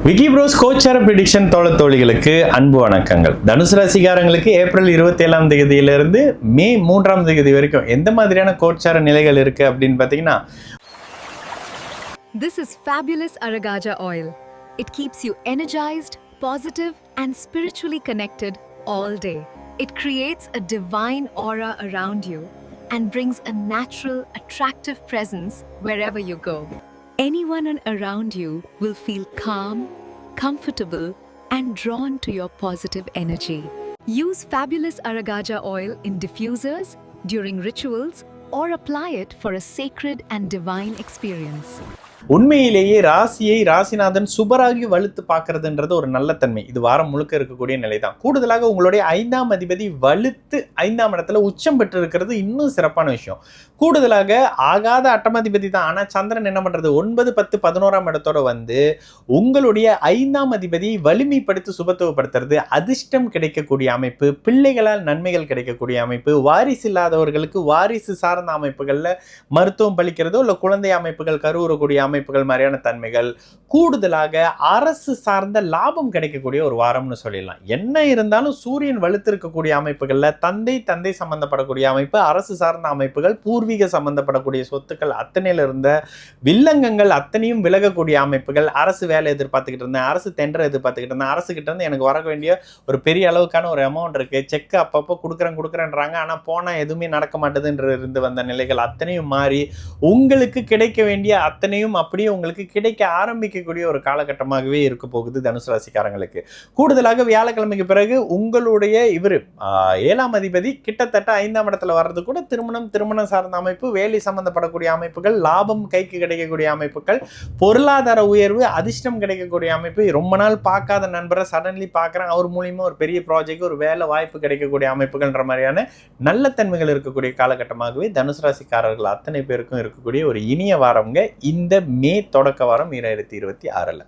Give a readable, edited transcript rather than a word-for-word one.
Vicky pros கோச்சார prediction தோழிகளுக்கு அன்பு வணக்கங்கள். தனுசு ராசிக்காரங்களுக்கு ஏப்ரல் 27ஆம் தேதியிலிருந்து மே 3ஆம் தேதி வரைக்கும் எந்த மாதிரியான கோச்சார நிலைகள் இருக்கு அப்படின்னு பார்த்தீங்கன்னா, This is fabulous Aragaja oil. It keeps you energized, positive and spiritually connected all day. It creates a divine aura around you and brings a natural, attractive presence wherever you go. Anyone around you will feel calm, comfortable, and drawn to your positive energy. Use fabulous Aragaja oil in diffusers, during rituals, or apply it for a sacred and divine experience. உண்மையிலேயே ராசியை ராசிநாதன் சுபராகி வலுத்து பார்க்கறதுன்றது ஒரு நல்ல தன்மை. இது வாரம் முழுக்க இருக்கக்கூடிய நிலை தான். கூடுதலாக உங்களுடைய 5ஆம் அதிபதி வலுத்து 5ஆம் இடத்துல உச்சம் பெற்று இருக்கிறது இன்னும் சிறப்பான விஷயம். கூடுதலாக ஆகாத அட்டமாதிபதி தான், ஆனால் சந்திரன் என்ன பண்றது 9, 10, 11ஆம் இடத்தோட வந்து உங்களுடைய 5ஆம் அதிபதியை வலிமைப்படுத்தி சுபத்துவப்படுத்துறது, அதிர்ஷ்டம் கிடைக்கக்கூடிய அமைப்பு, பிள்ளைகளால் நன்மைகள் கிடைக்கக்கூடிய அமைப்பு, வாரிசு இல்லாதவர்களுக்கு வாரிசு சார்ந்த அமைப்புகள்ல மருத்துவம் பலிக்கிறதோ இல்லை குழந்தை அமைப்புகள் கருவுறக்கூடிய அமைப்புகள் மாதிரியான தன்மைகள், கூடுதலாக அரசு சார்ந்த லாபம் கிடைக்கக்கூடிய ஒரு வாரம்னு சொல்லிடலாம். என்ன இருந்தாலும் சூரியன் வலுத்திருக்கக்கூடிய அமைப்புகள்ல தந்தை சம்பந்தப்படக்கூடிய அமைப்பு, அரசு சார்ந்த அமைப்புகள், பூர்வீக சம்பந்தப்படக்கூடிய சொத்துக்கள் அத்தனையில இருந்த வில்லங்கங்கள் அத்தனையும் விலகக்கூடிய அமைப்புகள், அரசு வேலை எதிர்பார்த்துக்கிட்டு இருந்தேன், அரசு டெண்டர் எதிர்பார்த்துக்கிட்டு இருந்தேன், அரசு கிட்ட இருந்து எனக்கு வர வேண்டிய ஒரு பெரிய அளவுக்கான ஒரு அமௌண்ட் இருக்கு, செக் அப்பப்போ கொடுக்குறேன்றாங்க, ஆனா போனா எதுவுமே நடக்க மாட்டேதுன்ற இருந்து வந்த நிலைகள் அத்தனையும் மாறி உங்களுக்கு கிடைக்க வேண்டிய அத்தனையும் அப்படியே உங்களுக்கு கிடைக்க ஆரம்பிக்கக்கூடிய ஒரு காலகட்டமாகவே இருக்க போகுது தனுசு ராசிக்காரங்களுக்கு. கூடுதலாக வியாழக்கிழமைக்கு பிறகு உங்களுடைய இவர் 7ஆம் அதிபதி கிட்டத்தட்ட 5ஆம் இடத்துல வர்றது கூட திருமணம் சார்ந்த அமைப்பு, வேலை சம்பந்தப்படக்கூடிய அமைப்புகள், லாபம் கைக்கு கிடைக்கக்கூடிய அமைப்புகள், பொருளாதார உயர்வு, அதிர்ஷ்டம் கிடைக்கக்கூடிய அமைப்பு, ரொம்ப நாள் பார்க்காத நண்பரை சடன்லி பார்க்குறேன், அவர் மூலியமா ஒரு பெரிய ப்ராஜெக்ட், ஒரு வேலை வாய்ப்பு கிடைக்கக்கூடிய அமைப்புகள்ன்ற மாதிரியான நல்ல தன்மைகள் இருக்கக்கூடிய காலகட்டமாகவே தனுசு ராசிக்காரர்கள் அத்தனை பேருக்கும் இருக்கக்கூடிய ஒரு இனிய வாரம்ங்க இந்த மே தொடக்க வாரம் 2026.